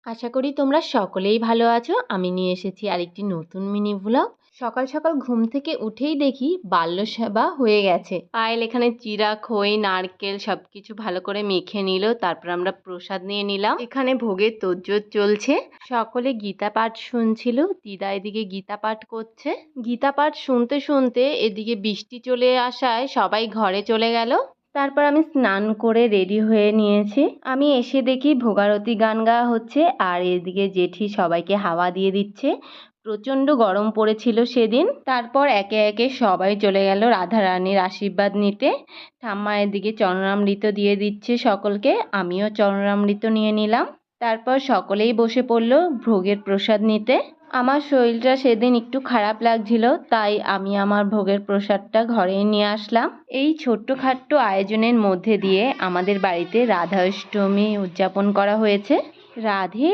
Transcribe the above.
আশা করি তোমরা সকলেই ভালো আছো। আমি নিয়ে এসেছি আরেকটি নতুন মিনি ভ্লগ। সকাল সকাল ঘুম থেকে উঠেই দেখি বাল্য সেবা হয়ে গেছে। পায়েল এখানে চিরা, খই, নারকেল সবকিছু ভালো করে মেখে নিল। তারপর আমরা প্রসাদ নিয়ে নিলাম। এখানে ভোগের তোড়জোড় চলছে। সকলে গীতা পাঠ শুনছিল। দিদা এদিকে গীতা পাঠ করছে। গীতা পাঠ শুনতে শুনতে এদিকে বৃষ্টি চলে আসায় সবাই ঘরে চলে গেল। তারপর আমি স্নান করে রেডি হয়ে নিয়েছি। আমি এসে দেখি ভোগারতি গান গাওয়া হচ্ছে আর এদিকে জেঠি সবাইকে হাওয়া দিয়ে দিচ্ছে। প্রচণ্ড গরম পড়েছিল সেদিন। তারপর একে একে সবাই চলে গেল রাধারানীর আশীর্বাদ নিতে। ঠাম্মা এদিকে চরণামৃত দিয়ে দিচ্ছে সকলকে, আমিও চরণামৃত নিয়ে নিলাম। তারপর সকলেই বসে পড়লো ভোগের প্রসাদ নিতে। আমার শরীরটা সেদিন একটু খারাপ লাগছিল, তাই আমি আমার ভোগের প্রসাদটা ঘরে নিয়ে আসলাম। এই ছোট্টখাট্ট আয়োজনের মধ্যে দিয়ে আমাদের বাড়িতে রাধাষ্টমী উদযাপন করা হয়েছে। রাধে